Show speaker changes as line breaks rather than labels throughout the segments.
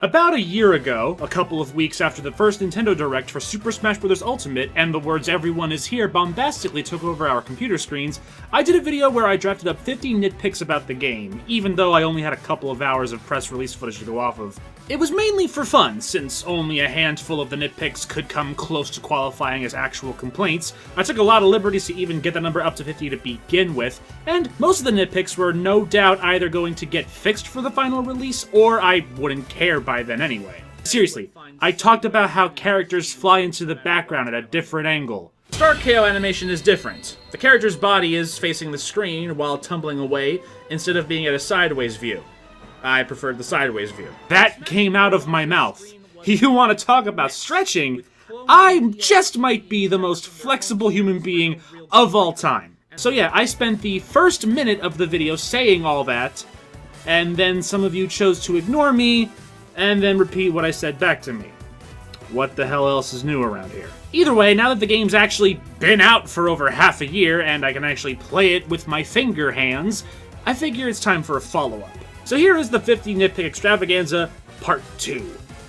About a year ago, a couple of weeks after the first Nintendo Direct for Super Smash Bros. Ultimate and the words "Everyone is here" bombastically took over our computer screens, I did a video where I drafted up 50 nitpicks about the game, even though I only had a couple of hours of press release footage to go off of. It was mainly for fun, since only a handful of the nitpicks could come close to qualifying as actual complaints. I took a lot of liberties to even get the number up to 50 to begin with, and most of the nitpicks were no doubt either going to get fixed for the final release, or I wouldn't care by then anyway. Seriously, I talked about how characters fly into the background at a different angle. Star KO animation is different. The character's body is facing the screen while tumbling away, instead of being at a sideways view. I preferred the sideways view. That came out of my mouth. You want to talk about stretching? I just might be the most flexible human being of all time. So yeah, I spent the first minute of the video saying all that, and then some of you chose to ignore me, and then repeat what I said back to me. What the hell else is new around here? Either way, now that the game's actually been out for over half a year, and I can actually play it with my finger hands, I figure it's time for a follow-up. So here is the 50 Nitpick Extravaganza, Part 2.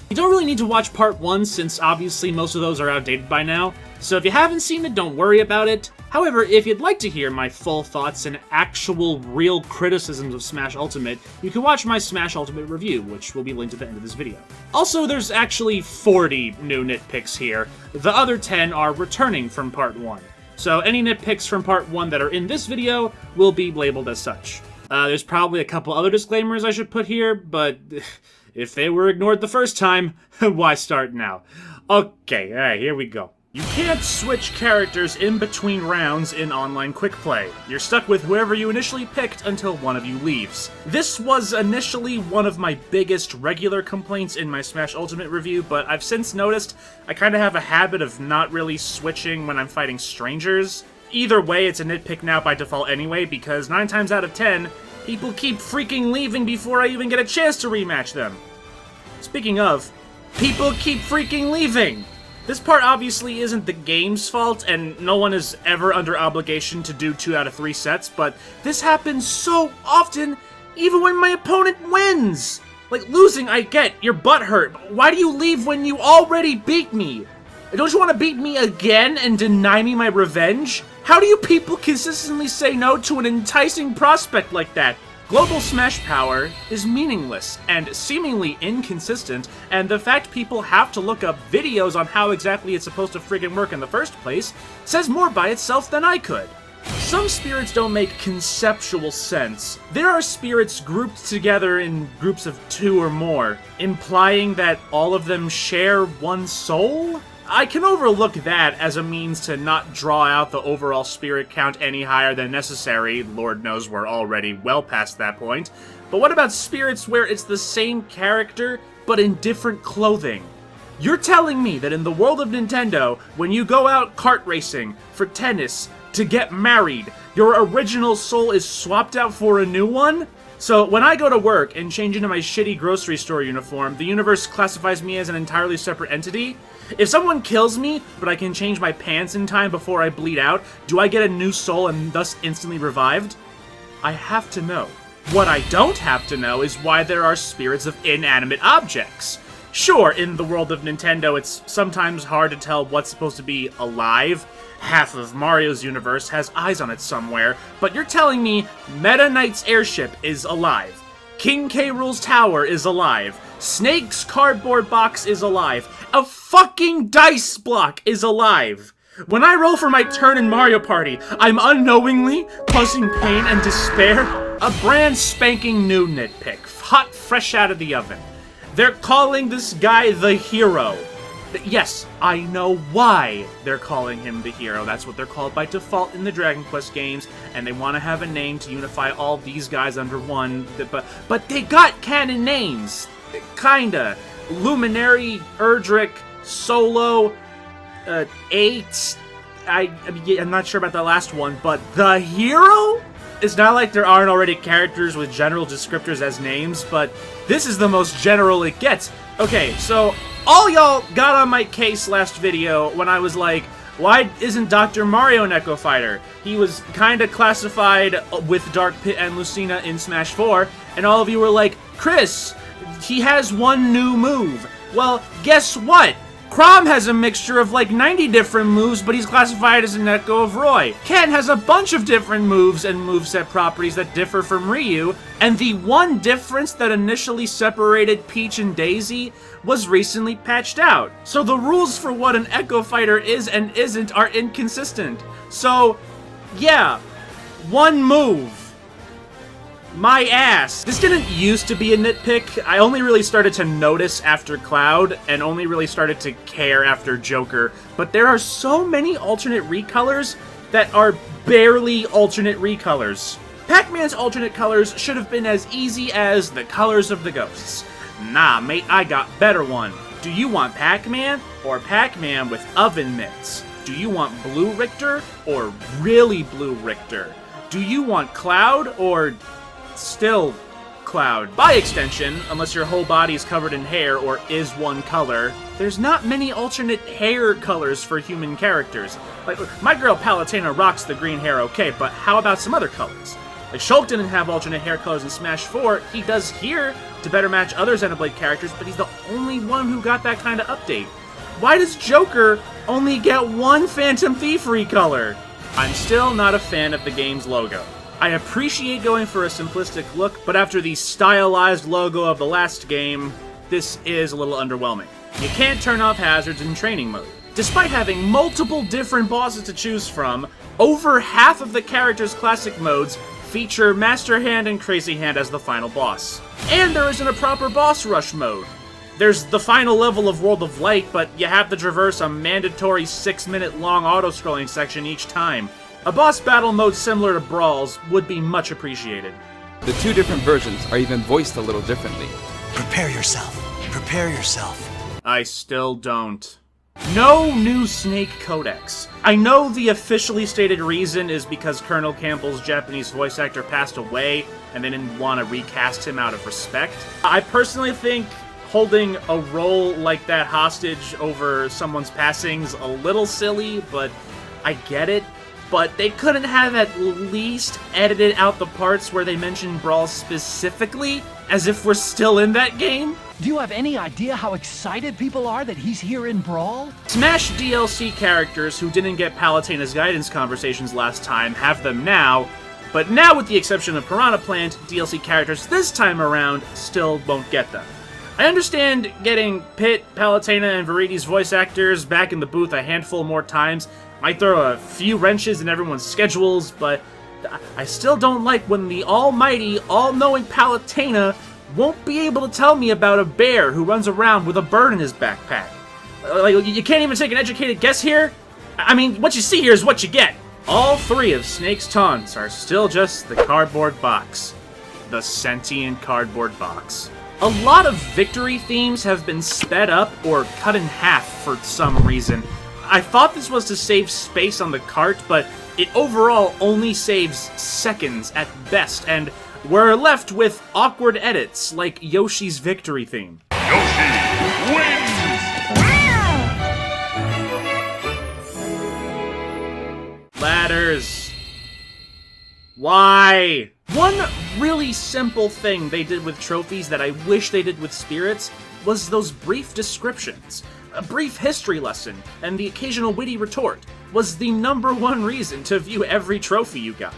You don't really need to watch Part 1 since obviously most of those are outdated by now, so if you haven't seen it, don't worry about it. However, if you'd like to hear my full thoughts and actual real criticisms of Smash Ultimate, you can watch my Smash Ultimate review, which will be linked at the end of this video. Also, there's actually 40 new nitpicks here. The other 10 are returning from Part 1. So any nitpicks from Part 1 that are in this video will be labeled as such. There's probably a couple other disclaimers I should put here, but if they were ignored the first time, why start now? Okay, alright, here we go. You can't switch characters in between rounds in online quick play. You're stuck with whoever you initially picked until one of you leaves. This was initially one of my biggest regular complaints in my Smash Ultimate review, but I've since noticed I kinda have a habit of not really switching when I'm fighting strangers. Either way, it's a nitpick now by default anyway, because 9 times out of 10, people keep freaking leaving before I even get a chance to rematch them. Speaking of, people keep freaking leaving! This part obviously isn't the game's fault, and no one is ever under obligation to do 2 out of 3 sets, but this happens so often, even when my opponent wins! Like, losing, I get, your butt hurt, but why do you leave when you already beat me? Don't you want to beat me again and deny me my revenge? How do you people consistently say no to an enticing prospect like that? Global Smash power is meaningless and seemingly inconsistent, and the fact people have to look up videos on how exactly it's supposed to friggin' work in the first place says more by itself than I could. Some spirits don't make conceptual sense. There are spirits grouped together in groups of 2 or more, implying that all of them share one soul? I can overlook that as a means to not draw out the overall spirit count any higher than necessary. Lord knows we're already well past that point. But what about spirits where it's the same character, but in different clothing? You're telling me that in the world of Nintendo, when you go out kart racing, for tennis, to get married, your original soul is swapped out for a new one? So when I go to work and change into my shitty grocery store uniform, the universe classifies me as an entirely separate entity? If someone kills me, but I can change my pants in time before I bleed out, do I get a new soul and thus instantly revived? I have to know. What I don't have to know is why there are spirits of inanimate objects. Sure, in the world of Nintendo, it's sometimes hard to tell what's supposed to be alive. Half of Mario's universe has eyes on it somewhere, but you're telling me Meta Knight's airship is alive. King K. Rool's tower is alive. Snake's cardboard box is alive. A fucking dice block is alive. When I roll for my turn in Mario Party, I'm unknowingly causing pain and despair. A brand spanking new nitpick, hot fresh out of the oven. They're calling this guy the hero. Yes, I know why they're calling him the hero. That's what they're called by default in the Dragon Quest games, and they want to have a name to unify all these guys under one, but they got canon names. Kinda. Luminary, Erdrick, Solo, 8, I'm not sure about the last one, but the hero? It's not like there aren't already characters with general descriptors as names, but this is the most general it gets. Okay, so all y'all got on my case last video when I was like, why isn't Dr. Mario an Echo Fighter? He was kinda classified with Dark Pit and Lucina in Smash 4, and all of you were like, Chris, he has one new move. Well, guess what? Chrom has a mixture of like 90 different moves, but he's classified as an Echo of Roy. Ken has a bunch of different moves and moveset properties that differ from Ryu, and the one difference that initially separated Peach and Daisy was recently patched out. So the rules for what an Echo Fighter is and isn't are inconsistent. So, yeah, one move. My ass. This didn't used to be a nitpick. I only really started to notice after Cloud, and only really started to care after Joker. But there are so many alternate recolors that are barely alternate recolors. Pac-Man's alternate colors should have been as easy as the colors of the ghosts. Nah, mate, I got better one. Do you want Pac-Man or Pac-Man with oven mitts? Do you want Blue Richter or really Blue Richter? Do you want Cloud or still Cloud? By extension, unless your whole body is covered in hair or is one color, there's not many alternate hair colors for human characters. Like, my girl Palutena rocks the green hair okay, but how about some other colors? Like, Shulk didn't have alternate hair colors in Smash 4, he does here to better match other Xenoblade characters, but he's the only one who got that kind of update. Why does Joker only get one Phantom Thief recolor? I'm still not a fan of the game's logo. I appreciate going for a simplistic look, but after the stylized logo of the last game, this is a little underwhelming. You can't turn off hazards in training mode. Despite having multiple different bosses to choose from, over half of the character's classic modes feature Master Hand and Crazy Hand as the final boss. And there isn't a proper boss rush mode. There's the final level of World of Light, but you have to traverse a mandatory 6-minute long auto-scrolling section each time. A boss battle mode similar to Brawl's would be much appreciated.
The two different versions are even voiced a little differently.
Prepare yourself. Prepare yourself.
I still don't. No new Snake Codex. I know the officially stated reason is because Colonel Campbell's Japanese voice actor passed away, and they didn't want to recast him out of respect. I personally think holding a role like that hostage over someone's passing's a little silly, but I get it. But they couldn't have at least edited out the parts where they mentioned Brawl specifically, as if we're still in that game?
Do you have any idea how excited people are that he's here in Brawl?
Smash DLC characters who didn't get Palutena's guidance conversations last time have them now, but now with the exception of Piranha Plant, DLC characters this time around still won't get them. I understand getting Pit, Palutena, and Viridi's voice actors back in the booth a handful more times might throw a few wrenches in everyone's schedules, but I still don't like when the almighty, all-knowing Palutena won't be able to tell me about a bear who runs around with a bird in his backpack. Like, you can't even take an educated guess here? I mean, what you see here is what you get. All three of Snake's taunts are still just the cardboard box. The sentient cardboard box. A lot of victory themes have been sped up or cut in half for some reason. I thought this was to save space on the cart, but it overall only saves seconds at best, and we're left with awkward edits, like Yoshi's victory theme.
Yoshi wins!
Ladders. Why? One really simple thing they did with trophies that I wish they did with spirits was those brief descriptions. A brief history lesson, and the occasional witty retort, was the #1 reason to view every trophy you got.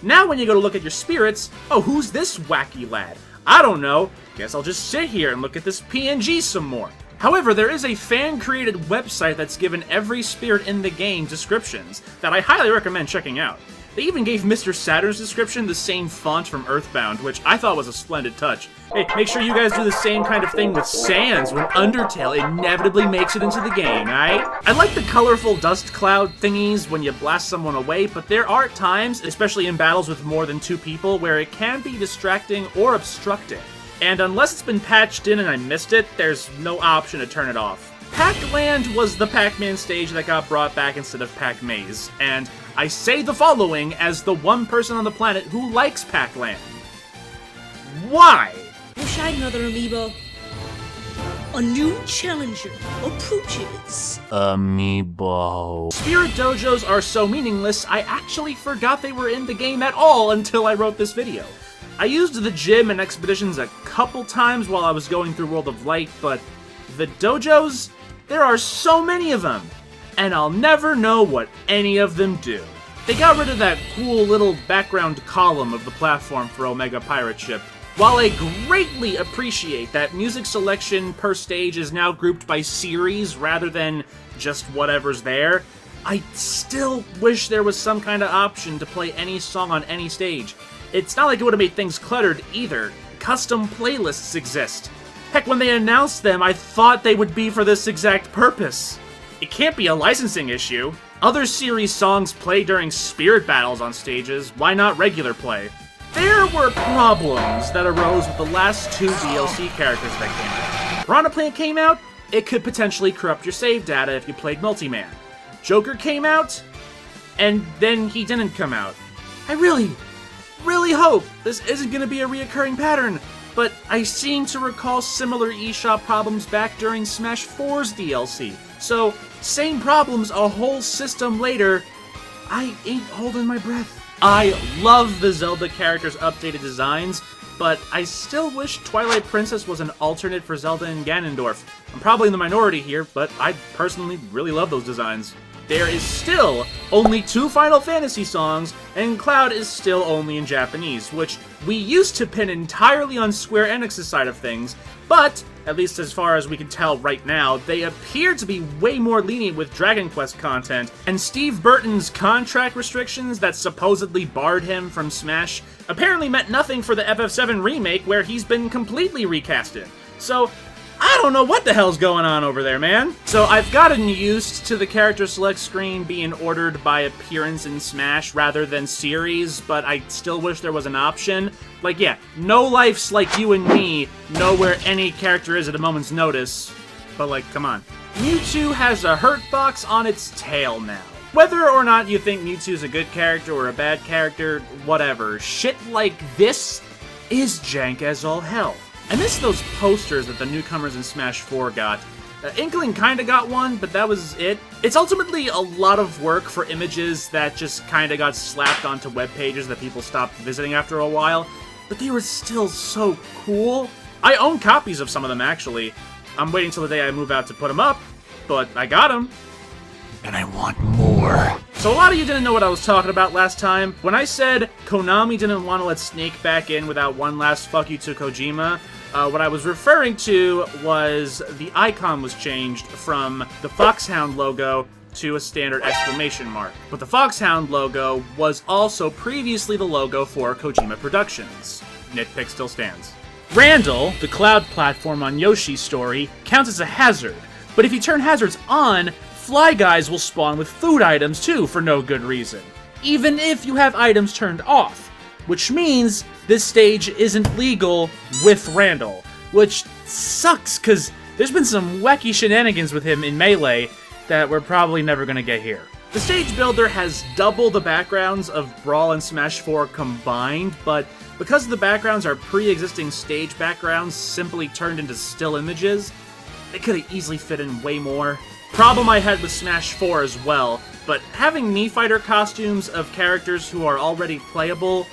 Now when you go to look at your spirits, oh, who's this wacky lad? I don't know, guess I'll just sit here and look at this PNG some more. However, there is a fan-created website that's given every spirit in the game descriptions that I highly recommend checking out. They even gave Mr. Saturn's description the same font from Earthbound, which I thought was a splendid touch. Hey, make sure you guys do the same kind of thing with Sans when Undertale inevitably makes it into the game, alright? I like the colorful dust cloud thingies when you blast someone away, but there are times, especially in battles with more than 2 people, where it can be distracting or obstructing. And unless it's been patched in and I missed it, there's no option to turn it off. Pac-Land was the Pac-Man stage that got brought back instead of Pac-Maze, and I say the following as the one person on the planet who likes Pac-Land. Why?
Wish I had another amiibo. A new challenger approaches.
Amiibo. Spirit dojos are so meaningless, I actually forgot they were in the game at all until I wrote this video. I used the gym and expeditions a couple times while I was going through World of Light, but the dojos? There are so many of them, and I'll never know what any of them do. They got rid of that cool little background column of the platform for Omega Pirate Ship. While I greatly appreciate that music selection per stage is now grouped by series rather than just whatever's there, I still wish there was some kind of option to play any song on any stage. It's not like it would have made things cluttered either. Custom playlists exist. Heck, when they announced them, I thought they would be for this exact purpose. It can't be a licensing issue. Other series songs play during spirit battles on stages, why not regular play? There were problems that arose with the last 2 DLC characters that came out. Piranha Plant came out, it could potentially corrupt your save data if you played Multiman. Joker came out, and then he didn't come out. I really hope this isn't going to be a reoccurring pattern, but I seem to recall similar eShop problems back during Smash 4's DLC. So, same problems a whole system later, I ain't holding my breath. I love the Zelda characters' updated designs, but I still wish Twilight Princess was an alternate for Zelda and Ganondorf. I'm probably in the minority here, but I personally really love those designs. There is still only 2 Final Fantasy songs, and Cloud is still only in Japanese, which we used to pin entirely on Square Enix's side of things, but, at least as far as we can tell right now, they appear to be way more lenient with Dragon Quest content, and Steve Burton's contract restrictions that supposedly barred him from Smash apparently meant nothing for the FF7 remake, where he's been completely recasted. So, I don't know what the hell's going on over there, man. So I've gotten used to the character select screen being ordered by appearance in Smash rather than series, but I still wish there was an option. Like, yeah, no lifes like you and me know where any character is at a moment's notice, but like, come on. Mewtwo has a hurt box on its tail now. Whether or not you think Mewtwo's a good character or a bad character, whatever, shit like this is jank as all hell. I miss those posters that the newcomers in Smash 4 got. Inkling kinda got one, but that was it. It's ultimately a lot of work for images that just kinda got slapped onto web pages that people stopped visiting after a while, but they were still so cool. I own copies of some of them, actually. I'm waiting till the day I move out to put them up, but I got them.
And I want more.
So a lot of you didn't know what I was talking about last time. When I said Konami didn't want to let Snake back in without one last fuck you to Kojima, what I was referring to was the icon was changed from the Foxhound logo to a standard exclamation mark. But the Foxhound logo was also previously the logo for Kojima Productions. Nitpick still stands. Randall, the cloud platform on Yoshi's story, counts as a hazard, but if you turn hazards on, Fly Guys will spawn with food items too for no good reason, even if you have items turned off. Which means this stage isn't legal with Randall, which sucks because there's been some wacky shenanigans with him in Melee that we're probably never going to get here. The stage builder has double the backgrounds of Brawl and Smash 4 combined, but because the backgrounds are pre-existing stage backgrounds simply turned into still images, they could have easily fit in way more. Problem I had with Smash 4 as well, but having Mii Fighter costumes of characters who are already playable,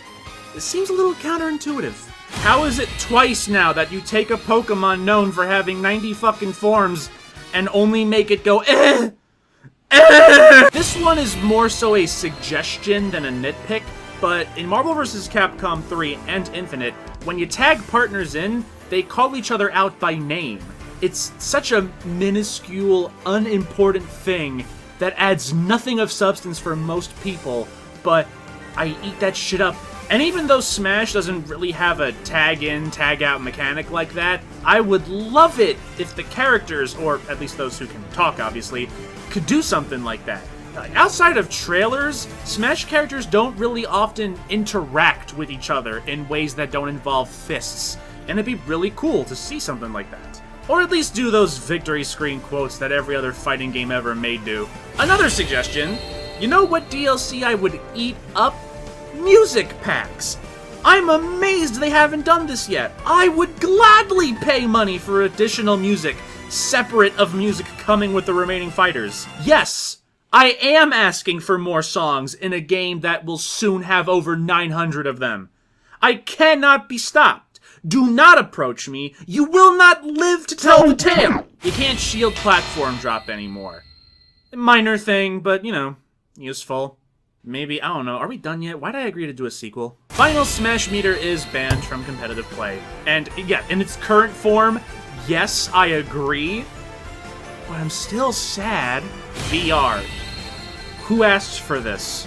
it seems a little counterintuitive. How is it twice now that you take a Pokemon known for having 90 fucking forms and only make it go eh? This one is more so a suggestion than a nitpick, but in Marvel vs. Capcom 3 and Infinite, when you tag partners in, they call each other out by name. It's such a minuscule, unimportant thing that adds nothing of substance for most people, but I eat that shit up. And even though Smash doesn't really have a tag-in, tag-out mechanic like that, I would love it if the characters, or at least those who can talk, obviously, could do something like that. Outside of trailers, Smash characters don't really often interact with each other in ways that don't involve fists, and it'd be really cool to see something like that. Or at least do those victory screen quotes that every other fighting game ever made do. Another suggestion, you know what DLC I would eat up? Music packs! I'm amazed they haven't done this yet. I would gladly pay money for additional music, separate of music coming with the remaining fighters. Yes, I am asking for more songs in a game that will soon have over 900 of them. I cannot be stopped. Do not approach me. You will not live to tell the tale. You can't shield platform drop anymore. Minor thing, but, you know, useful. Maybe, I don't know, are we done yet? Why did I agree to do a sequel? Final Smash Meter is banned from competitive play. And, yeah, in its current form, yes, I agree. But I'm still sad. VR. Who asked for this?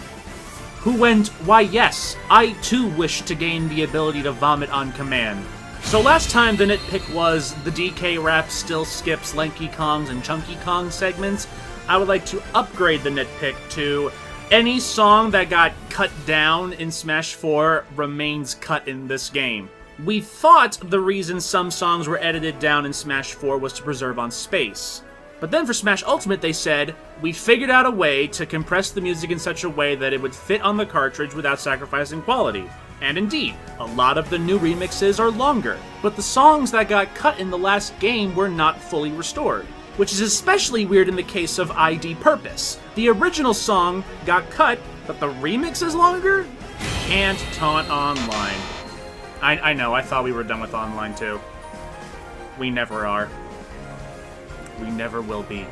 Who went, why yes, I too wish to gain the ability to vomit on command. So last time the nitpick was the DK rap still skips Lanky Kongs and Chunky Kong segments. I would like to upgrade the nitpick to any song that got cut down in Smash 4 remains cut in this game. We thought the reason some songs were edited down in Smash 4 was to preserve on space. But then for Smash Ultimate they said, we figured out a way to compress the music in such a way that it would fit on the cartridge without sacrificing quality. And indeed, a lot of the new remixes are longer, but the songs that got cut in the last game were not fully restored. Which is especially weird in the case of ID Purpose. The original song got cut, but the remix is longer? Can't taunt online. I know, I thought we were done with online too. We never are. We never will be.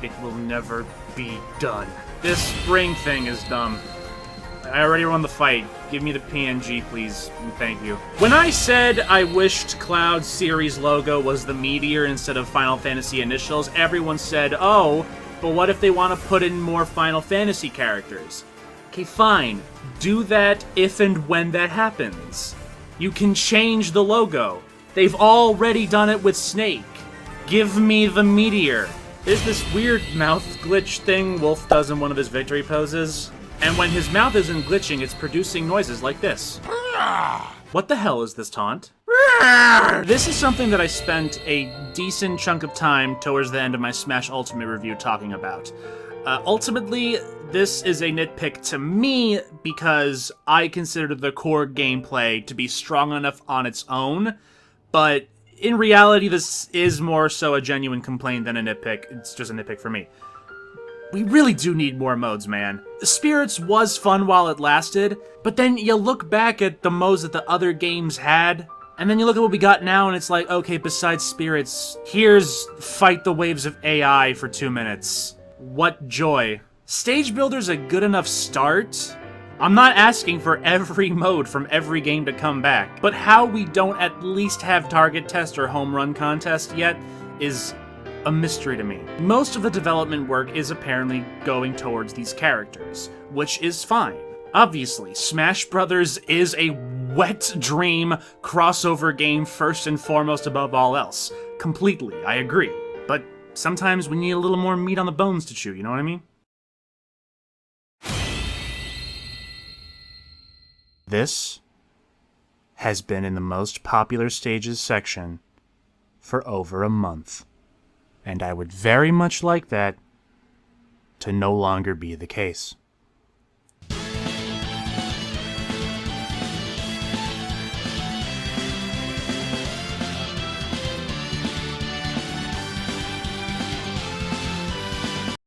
It will never be done. This spring thing is dumb. I already won the fight. Give me the PNG, please, and thank you. When I said I wished Cloud Series logo was the meteor instead of Final Fantasy initials, everyone said, oh, but what if they want to put in more Final Fantasy characters? Okay, fine. Do that if and when that happens. You can change the logo. They've already done it with Snake. Give me the meteor. There's this weird mouth glitch thing Wolf does in one of his victory poses. And when his mouth isn't glitching, it's producing noises like this. What the hell is this taunt? This is something that I spent a decent chunk of time towards the end of my Smash Ultimate review talking about. Ultimately, this is a nitpick to me because I consider the core gameplay to be strong enough on its own, but in reality, this is more so a genuine complaint than a nitpick. It's just a nitpick for me. We really do need more modes, man. Spirits was fun while it lasted, but then you look back at the modes that the other games had, and then you look at what we got now, and it's like, okay, besides Spirits, here's Fight the Waves of AI for 2 minutes. What joy. Stage Builder's a good enough start. I'm not asking for every mode from every game to come back, but how we don't at least have Target Test or Home Run Contest yet is a mystery to me. Most of the development work is apparently going towards these characters, which is fine. Obviously, Smash Brothers is a wet dream crossover game first and foremost above all else. Completely, I agree. But sometimes we need a little more meat on the bones to chew, you know what I mean? This has been in the most popular stages section for over a month. And I would very much like that to no longer be the case.